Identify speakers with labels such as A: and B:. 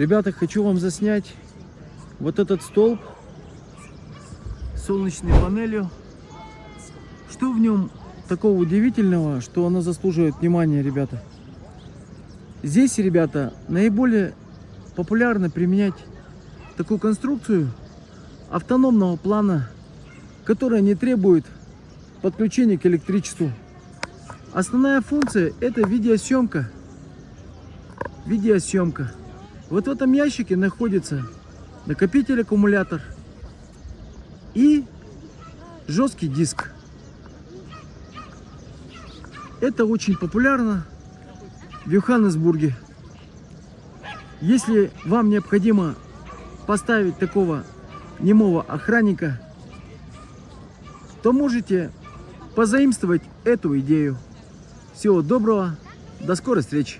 A: Ребята, хочу вам заснять вот этот столб с солнечной панелью. Что в нем такого удивительного, что оно заслуживает внимания, ребята? Здесь, ребята, наиболее популярно применять такую конструкцию автономного плана, которая не требует подключения к электричеству. Основная функция — это видеосъемка. Вот в этом ящике находится накопитель-аккумулятор и жесткий диск. Это очень популярно в Йоханнесбурге. Если вам необходимо поставить такого немого охранника, то можете позаимствовать эту идею. Всего доброго, до скорой встречи!